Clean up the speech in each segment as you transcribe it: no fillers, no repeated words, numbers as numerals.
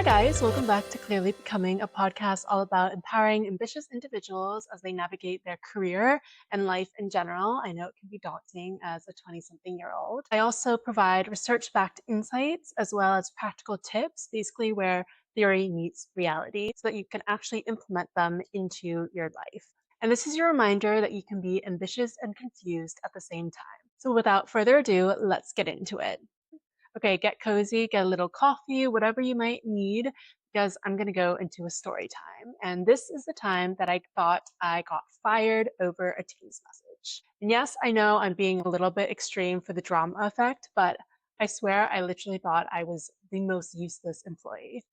guys, welcome back to Clearly Becoming, a podcast all about empowering ambitious individuals as they navigate their career and life in general. I know it can be daunting as a 20-something-year-old. I also provide research-backed insights as well as practical tips, basically where theory meets reality, so that you can actually implement them into your life. And this is your reminder that you can be ambitious and confused at the same time. So without further ado, let's get into it. Okay, get cozy, get a little coffee, whatever you might need, because I'm going to go into a story time. And this is the time that I thought I got fired over a Teams message. And yes, I know I'm being a little bit extreme for the drama effect, but I swear I literally thought I was the most useless employee.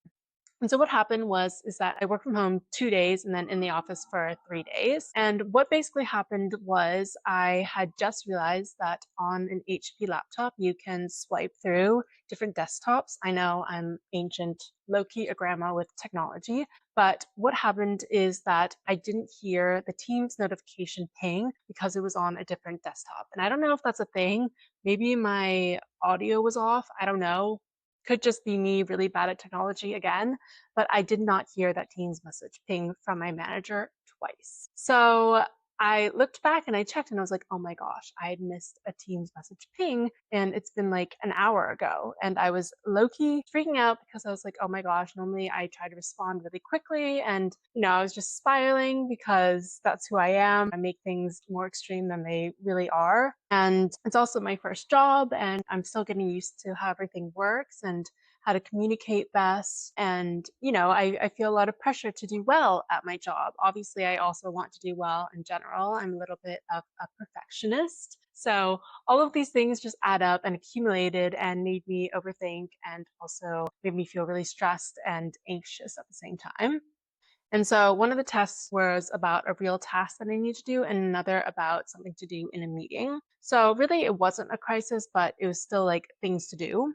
And so what happened is that I worked from home 2 days and then in the office for 3 days. And what basically happened was I had just realized that on an HP laptop, you can swipe through different desktops. I know I'm ancient, low-key a grandma with technology, but what happened is that I didn't hear the Teams notification ping because it was on a different desktop. And I don't know if that's a thing. Maybe my audio was off. I don't know. Could just be me really bad at technology again, but I did not hear that Teams message ping from my manager twice. So I looked back and I checked and I was like, oh my gosh, I had missed a Teams message ping and it's been like an hour ago. And I was low-key freaking out because I was like, oh my gosh, normally I try to respond really quickly. And, I was just spiraling because that's who I am. I make things more extreme than they really are. And it's also my first job and I'm still getting used to how everything works and how to communicate best. And, I feel a lot of pressure to do well at my job. Obviously, I also want to do well in general. I'm a little bit of a perfectionist. So all of these things just add up and accumulated and made me overthink and also made me feel really stressed and anxious at the same time. And so one of the tests was about a real task that I need to do and another about something to do in a meeting. So really it wasn't a crisis, but it was still like things to do.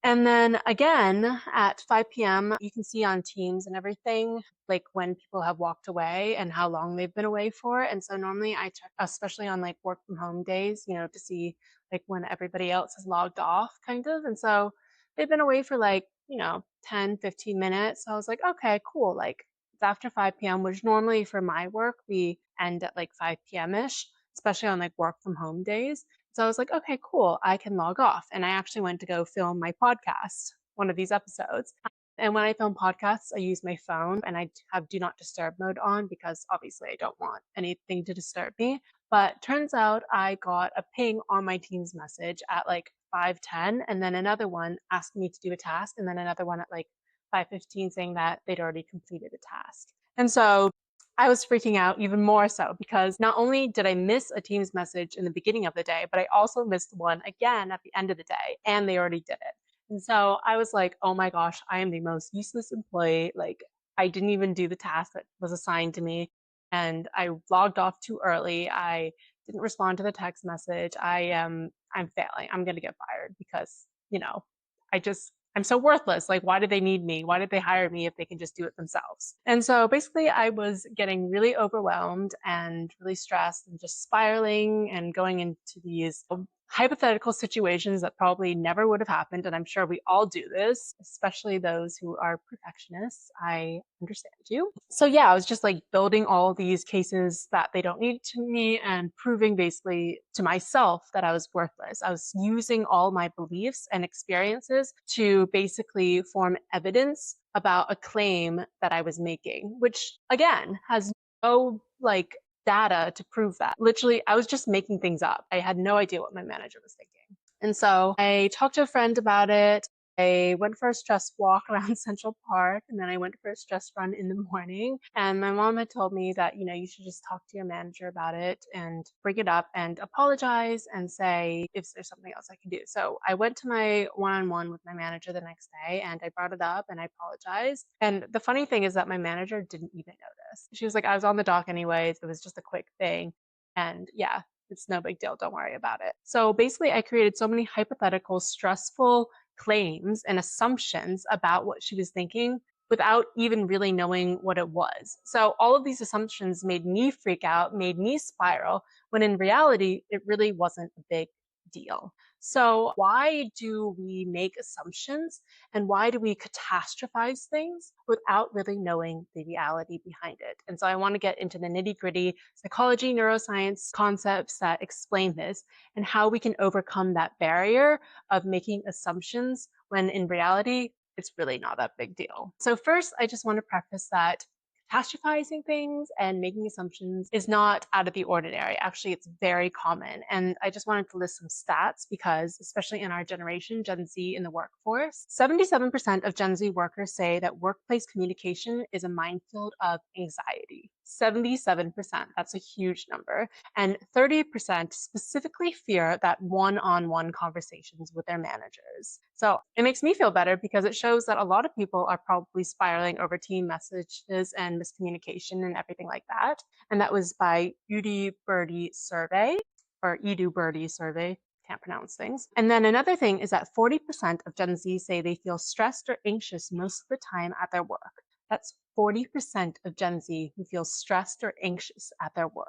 And then again at 5 p.m., you can see on Teams and everything, like when people have walked away and how long they've been away for. And so normally I check, especially on like work from home days, to see like when everybody else has logged off kind of. And so they've been away for like, 10, 15 minutes. So I was like, okay, cool. Like it's after 5 p.m., which normally for my work, we end at like 5 p.m.-ish, especially on like work from home days. So I was like, okay, cool, I can log off. And I actually went to go film my podcast, one of these episodes. And when I film podcasts, I use my phone and I have do not disturb mode on because obviously I don't want anything to disturb me. But turns out I got a ping on my Teams message at like 5:10, and then another one asked me to do a task, and then another one at like 5:15 saying that they'd already completed a task. And so I was freaking out even more so because not only did I miss a Teams message in the beginning of the day, but I also missed one again at the end of the day, and they already did it. And so I was like, oh my gosh, I am the most useless employee. Like, I didn't even do the task that was assigned to me, and I logged off too early. I didn't respond to the text message. I'm failing. I'm gonna get fired because, I'm so worthless. Like, why did they need me? Why did they hire me if they can just do it themselves? And so basically, I was getting really overwhelmed and really stressed and just spiraling and going into these hypothetical situations that probably never would have happened. And I'm sure we all do this, especially those who are perfectionists. I understand you. So yeah, I was just like building all these cases that they don't need to me and proving basically to myself that I was worthless. I was using all my beliefs and experiences to basically form evidence about a claim that I was making, which again has no like data to prove that. Literally, I was just making things up. I had no idea what my manager was thinking. And so I talked to a friend about it. I went for a stress walk around Central Park, and then I went for a stress run in the morning. And my mom had told me that, you should just talk to your manager about it and bring it up and apologize and say if there's something else I can do. So I went to my one-on-one with my manager the next day and I brought it up and I apologized. And the funny thing is that my manager didn't even notice. She was like, I was on the dock anyways. It was just a quick thing. And yeah, it's no big deal. Don't worry about it. So basically, I created so many hypothetical, stressful claims and assumptions about what she was thinking without even really knowing what it was. So all of these assumptions made me freak out, made me spiral, when in reality, it really wasn't a big deal. So, why do we make assumptions and why do we catastrophize things without really knowing the reality behind it? And so, I want to get into the nitty gritty psychology, neuroscience concepts that explain this and how we can overcome that barrier of making assumptions when in reality, it's really not that big deal. So, first, I just want to preface that catastrophizing things and making assumptions is not out of the ordinary. Actually, it's very common. And I just wanted to list some stats because, especially in our generation, Gen Z in the workforce, 77% of Gen Z workers say that workplace communication is a minefield of anxiety. 77%. That's a huge number. And 30% specifically fear that one-on-one conversations with their managers. So it makes me feel better because it shows that a lot of people are probably spiraling over team messages and miscommunication and everything like that. And that was by Edu Birdie survey or Edu Birdie survey. Can't pronounce things. And then another thing is that 40% of Gen Z say they feel stressed or anxious most of the time at their work. That's 40% of Gen Z who feel stressed or anxious at their work.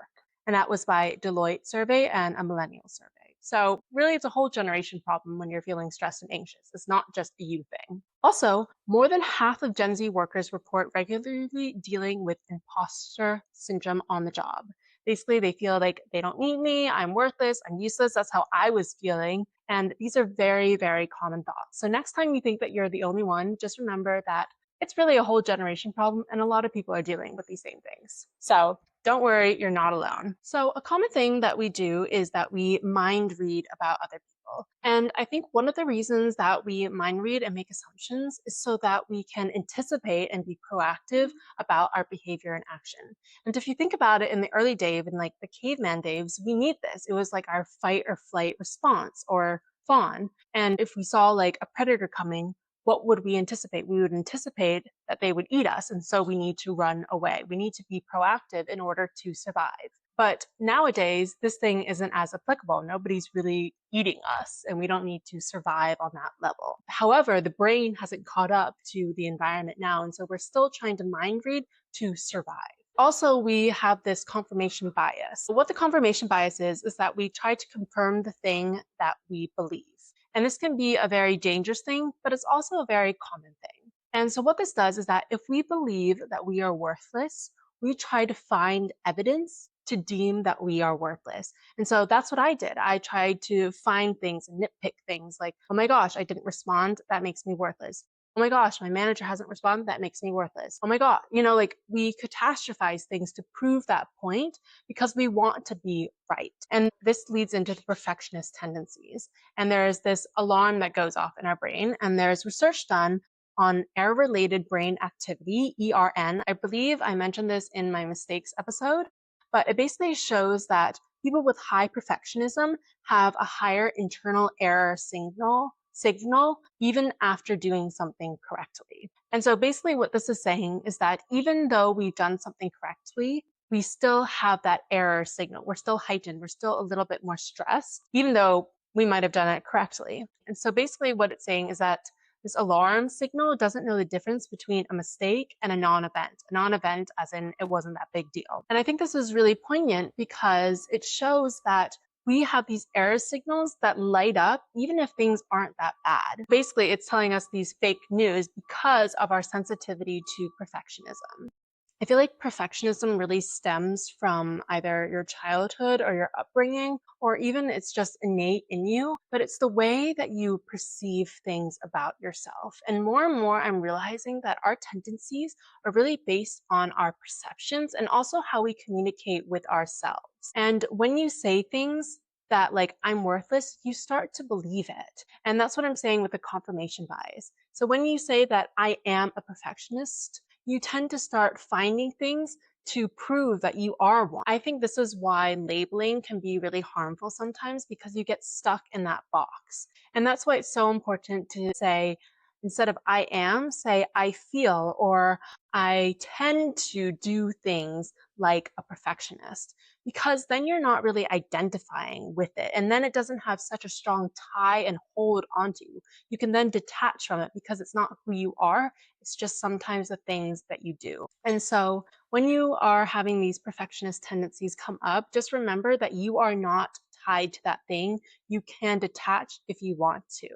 And that was by Deloitte survey and a millennial survey. So really it's a whole generation problem when you're feeling stressed and anxious. It's not just a you thing. Also, more than half of Gen Z workers report regularly dealing with imposter syndrome on the job. Basically, they feel like they don't need me, I'm worthless, I'm useless. That's how I was feeling. And these are very, very common thoughts. So next time you think that you're the only one, just remember that it's really a whole generation problem, and a lot of people are dealing with these same things. So don't worry, you're not alone. So a common thing that we do is that we mind read about other people. And I think one of the reasons that we mind read and make assumptions is so that we can anticipate and be proactive about our behavior and action. And if you think about it in the early days, in like the caveman days, we need this. It was like our fight or flight response or fawn. And if we saw like a predator coming, what would we anticipate? We would anticipate that they would eat us. And so we need to run away. We need to be proactive in order to survive. But nowadays, this thing isn't as applicable. Nobody's really eating us, and we don't need to survive on that level. However, the brain hasn't caught up to the environment now. And so we're still trying to mind read to survive. Also, we have this confirmation bias. What the confirmation bias is that we try to confirm the thing that we believe. And this can be a very dangerous thing, but it's also a very common thing. And so what this does is that if we believe that we are worthless, we try to find evidence to deem that we are worthless. And so that's what I did. I tried to find things and nitpick things like, oh my gosh, I didn't respond. That makes me worthless. Oh my gosh, my manager hasn't responded. That makes me worthless. Oh my God, like we catastrophize things to prove that point because we want to be right. And this leads into the perfectionist tendencies. And there is this alarm that goes off in our brain. And there's research done on error-related brain activity, ERN. I believe I mentioned this in my mistakes episode, but it basically shows that people with high perfectionism have a higher internal error signal even after doing something correctly. And so basically what this is saying is that even though we've done something correctly, we still have that error signal. We're still heightened. We're still a little bit more stressed, even though we might have done it correctly. And so basically what it's saying is that this alarm signal doesn't know the difference between a mistake and a non-event. A non-event as in it wasn't that big deal. And I think this is really poignant because it shows that we have these error signals that light up even if things aren't that bad. Basically, it's telling us these fake news because of our sensitivity to perfectionism. I feel like perfectionism really stems from either your childhood or your upbringing, or even it's just innate in you, but it's the way that you perceive things about yourself. And more, I'm realizing that our tendencies are really based on our perceptions and also how we communicate with ourselves. And when you say things that like, I'm worthless, you start to believe it. And that's what I'm saying with the confirmation bias. So when you say that I am a perfectionist, you tend to start finding things to prove that you are one. I think this is why labeling can be really harmful sometimes because you get stuck in that box. And that's why it's so important to say, instead of I am, say I feel, or I tend to do things like a perfectionist, because then you're not really identifying with it. And then it doesn't have such a strong tie and hold onto you. You can then detach from it because it's not who you are. It's just sometimes the things that you do. And so when you are having these perfectionist tendencies come up, just remember that you are not tied to that thing, you can detach if you want to.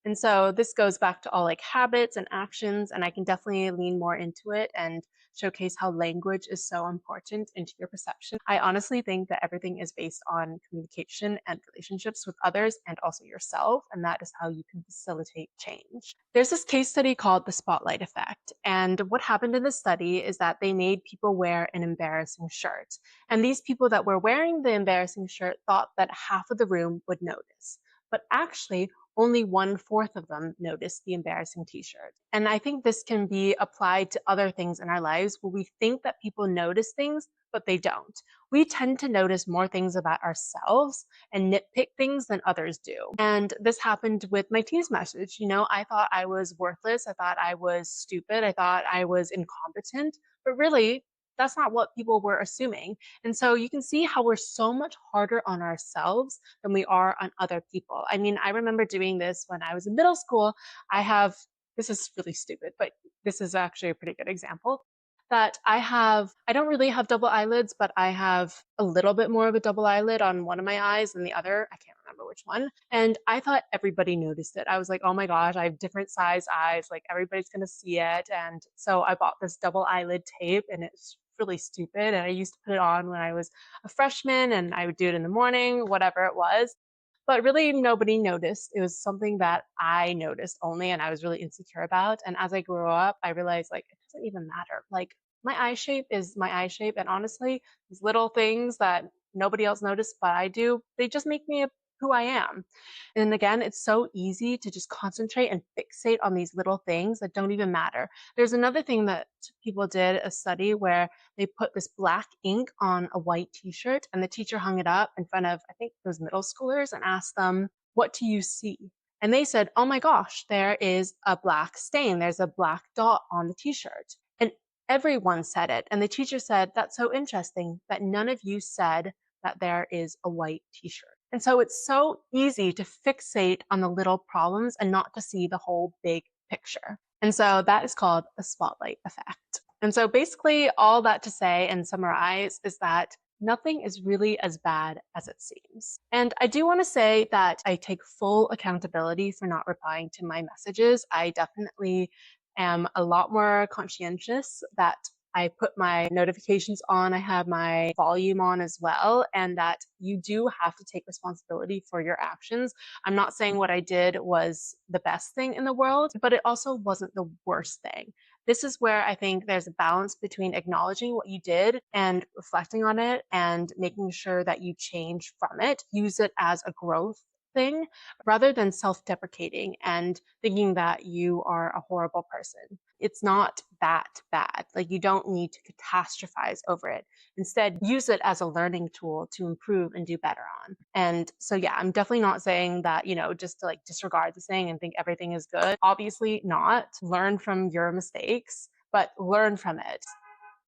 And so this goes back to all like habits and actions, and I can definitely lean more into it and showcase how language is so important into your perception. I honestly think that everything is based on communication and relationships with others and also yourself, and that is how you can facilitate change. There's this case study called the spotlight effect, and what happened in the study is that they made people wear an embarrassing shirt. And these people that were wearing the embarrassing shirt thought that half of the room would notice. But actually, only 1/4 of them noticed the embarrassing t-shirt. And I think this can be applied to other things in our lives where we think that people notice things, but they don't. We tend to notice more things about ourselves and nitpick things than others do. And this happened with my team's message. I thought I was worthless. I thought I was stupid. I thought I was incompetent. But really, that's not what people were assuming. And so you can see how we're so much harder on ourselves than we are on other people. I mean, I remember doing this when I was in middle school. This is really stupid, but this is actually a pretty good example. That I don't really have double eyelids, but I have a little bit more of a double eyelid on one of my eyes than the other. I can't remember which one. And I thought everybody noticed it. I was like, oh my gosh, I have different size eyes. Like everybody's going to see it. And so I bought this double eyelid tape, and it's really stupid. And I used to put it on when I was a freshman, and I would do it in the morning, whatever it was. But really, nobody noticed. It was something that I noticed only, and I was really insecure about. And as I grew up, I realized like it doesn't even matter. Like my eye shape is my eye shape. And honestly, these little things that nobody else noticed, but I do, they just make me who I am. And again, it's so easy to just concentrate and fixate on these little things that don't even matter. There's another thing that people did a study where they put this black ink on a white t-shirt, and the teacher hung it up in front of, I think, those middle schoolers and asked them, what do you see? And they said, oh my gosh, there is a black stain. There's a black dot on the t-shirt. And everyone said it. And the teacher said, that's so interesting that none of you said that there is a white t-shirt. And so it's so easy to fixate on the little problems and not to see the whole big picture. And so that is called the spotlight effect. And so basically all that to say and summarize is that nothing is really as bad as it seems. And I do want to say that I take full accountability for not replying to my messages. I definitely am a lot more conscientious that I put my notifications on, I have my volume on as well, and that you do have to take responsibility for your actions. I'm not saying what I did was the best thing in the world, but it also wasn't the worst thing. This is where I think there's a balance between acknowledging what you did and reflecting on it and making sure that you change from it, use it as a growth thing rather than self-deprecating and thinking that you are a horrible person. It's not that bad. Like you don't need to catastrophize over it. Instead, use it as a learning tool to improve and do better on. And so, yeah, I'm definitely not saying that, just to like disregard the thing and think everything is good. Obviously not. Learn from your mistakes, but learn from it,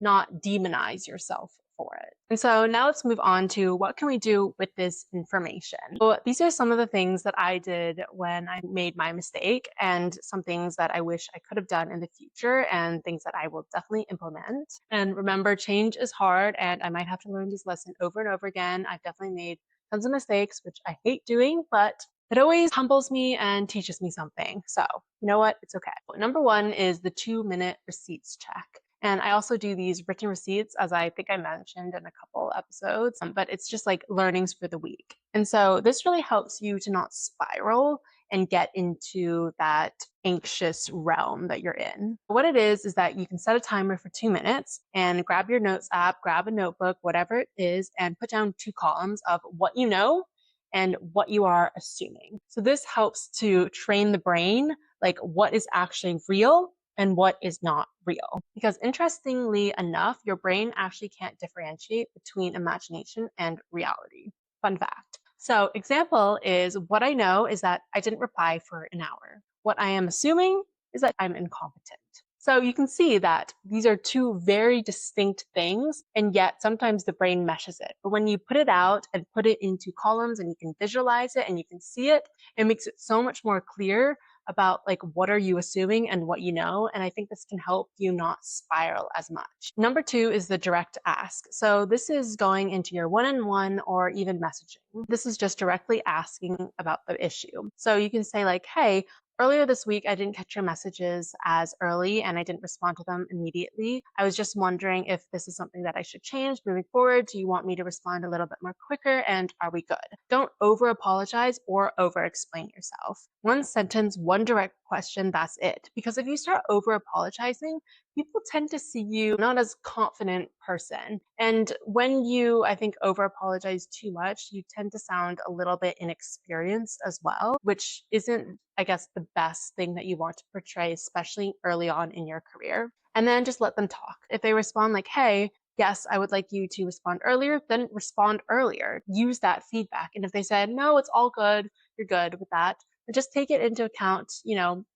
not demonize yourself for it. And so now let's move on to what can we do with this information. So these are some of the things that I did when I made my mistake and some things that I wish I could have done in the future and things that I will definitely implement. And remember, change is hard and I might have to learn this lesson over and over again. I've definitely made tons of mistakes, which I hate doing, but it always humbles me and teaches me something. So you know what? It's okay. Number one is the 2-minute receipts check. And I also do these written receipts, as I think I mentioned in a couple episodes, but it's just like learnings for the week. And so this really helps you to not spiral and get into that anxious realm that you're in. What it is that you can set a timer for 2 minutes and grab your notes app, grab a notebook, whatever it is, and put down 2 columns of what you know and what you are assuming. So this helps to train the brain, like what is actually real and what is not real. Because interestingly enough, your brain actually can't differentiate between imagination and reality. Fun fact. So example is what I know is that I didn't reply for an hour. What I am assuming is that I'm incompetent. So you can see that these are 2 very distinct things, and yet sometimes the brain meshes it. But when you put it out and put it into columns and you can visualize it and you can see it, it makes it so much more clear about like what are you assuming and what you know. And I think this can help you not spiral as much. Number two is the direct ask. So this is going into your one-on-one or even messaging. This is just directly asking about the issue. So you can say like, hey, earlier this week, I didn't catch your messages as early and I didn't respond to them immediately. I was just wondering if this is something that I should change moving forward. Do you want me to respond a little bit more quicker? And are we good? Don't over apologize or over explain yourself. One sentence, one direct question, that's it. Because if you start over apologizing, people tend to see you not as confident person. And when you, I think, over apologize too much, you tend to sound a little bit inexperienced as well, which isn't, I guess, the best thing that you want to portray, especially early on in your career. And then just let them talk. If they respond like, hey, yes, I would like you to respond earlier, then respond earlier. Use that feedback. And if they said, no, it's all good, you're good with that, but just take it into account,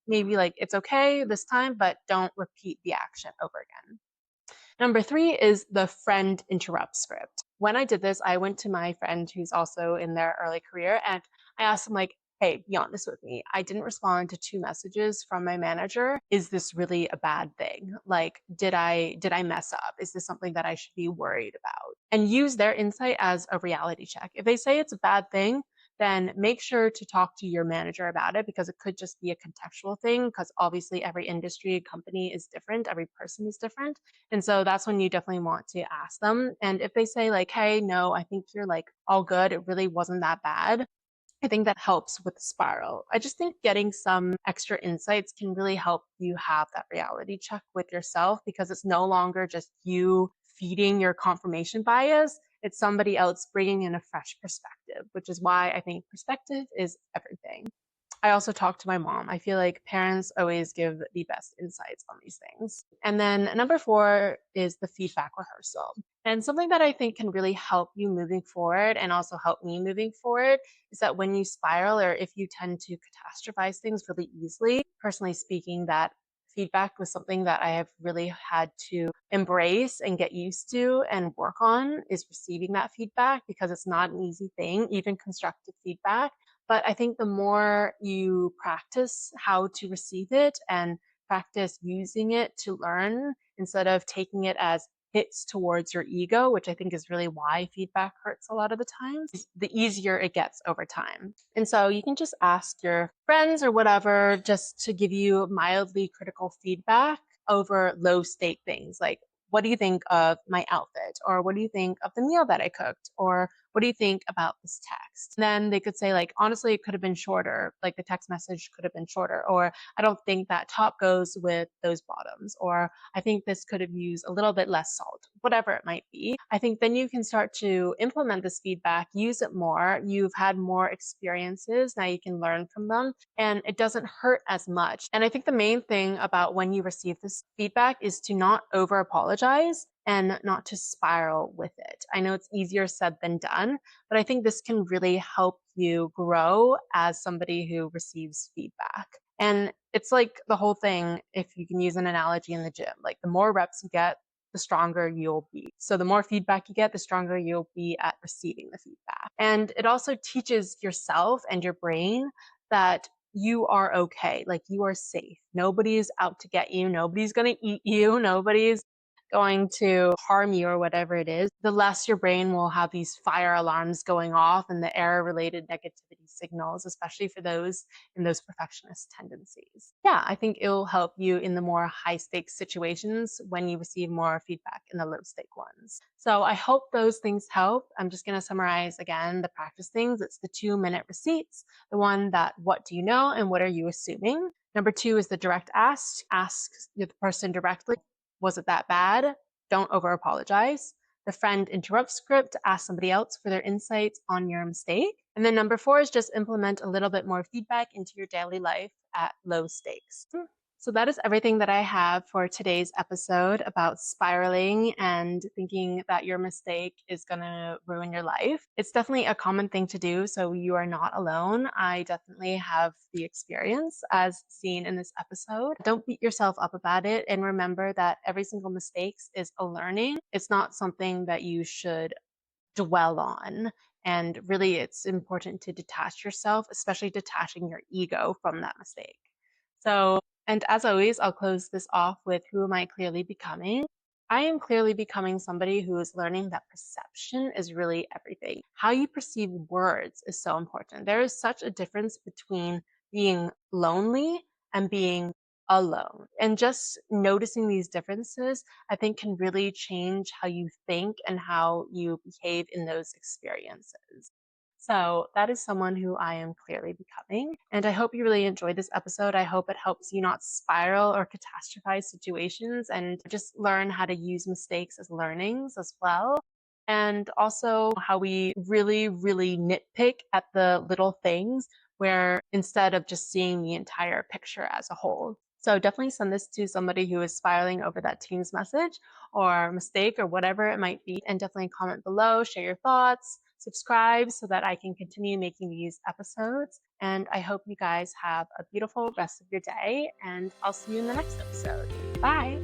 maybe like it's okay this time, but don't repeat the action over again. Number three is the friend interrupt script. When I did this, I went to my friend who's also in their early career and I asked him like, hey, be honest with me. I didn't respond to 2 messages from my manager. Is this really a bad thing? Like, did I mess up? Is this something that I should be worried about? And use their insight as a reality check. If they say it's a bad thing, then make sure to talk to your manager about it because it could just be a contextual thing because obviously every industry, company is different, every person is different. And so that's when you definitely want to ask them. And if they say like, hey, no, I think you're like all good, it really wasn't that bad, I think that helps with the spiral. I just think getting some extra insights can really help you have that reality check with yourself because it's no longer just you feeding your confirmation bias. It's somebody else bringing in a fresh perspective, which is why I think perspective is everything. I also talk to my mom. I feel like parents always give the best insights on these things. And then number four is the feedback rehearsal. And something that I think can really help you moving forward and also help me moving forward is that when you spiral or if you tend to catastrophize things really easily, personally speaking, that feedback was something that I have really had to embrace and get used to and work on is receiving that feedback because it's not an easy thing, even constructive feedback. But I think the more you practice how to receive it and practice using it to learn instead of taking it as hits towards your ego, which I think is really why feedback hurts a lot of the times, the easier it gets over time. And so you can just ask your friends or whatever just to give you mildly critical feedback over low stake things like, what do you think of my outfit? Or what do you think of the meal that I cooked? Or what do you think about this text? And then they could say like, honestly, it could have been shorter. Like the text message could have been shorter. Or I don't think that top goes with those bottoms. Or I think this could have used a little bit less salt, whatever it might be. I think then you can start to implement this feedback, use it more. You've had more experiences. Now you can learn from them and it doesn't hurt as much. And I think the main thing about when you receive this feedback is to not over apologize and not to spiral with it. I know it's easier said than done, but I think this can really help you grow as somebody who receives feedback. And it's like the whole thing, if you can use an analogy in the gym, like the more reps you get, the stronger you'll be. So the more feedback you get, the stronger you'll be at receiving the feedback. And it also teaches yourself and your brain that you are okay, like you are safe. Nobody's out to get you. Nobody's going to eat you. Nobody's going to harm you or whatever it is, the less your brain will have these fire alarms going off and the error related negativity signals, especially for those in those perfectionist tendencies. Yeah, I think it'll help you in the more high stakes situations when you receive more feedback in the low stake ones. So I hope those things help. I'm just going to summarize again the practice things. It's the 2-minute receipts, the one that what do you know and what are you assuming? Number two is the direct ask. Ask the person directly. Was it that bad? Don't over apologize. The friend interrupt script, ask somebody else for their insights on your mistake. And then number four is just implement a little bit more feedback into your daily life at low stakes. So that is everything that I have for today's episode about spiraling and thinking that your mistake is going to ruin your life. It's definitely a common thing to do, so you are not alone. I definitely have the experience as seen in this episode. Don't beat yourself up about it and remember that every single mistake is a learning. It's not something that you should dwell on. And really, it's important to detach yourself, especially detaching your ego from that mistake. And as always, I'll close this off with who am I clearly becoming? I am clearly becoming somebody who is learning that perception is really everything. How you perceive words is so important. There is such a difference between being lonely and being alone. And just noticing these differences, I think, can really change how you think and how you behave in those experiences. So that is someone who I am clearly becoming. And I hope you really enjoyed this episode. I hope it helps you not spiral or catastrophize situations and just learn how to use mistakes as learnings as well. And also how we really, really nitpick at the little things where instead of just seeing the entire picture as a whole. So definitely send this to somebody who is spiraling over that team's message or mistake or whatever it might be. And definitely comment below, share your thoughts, subscribe so that I can continue making these episodes. And I hope you guys have a beautiful rest of your day, and I'll see you in the next episode. Bye.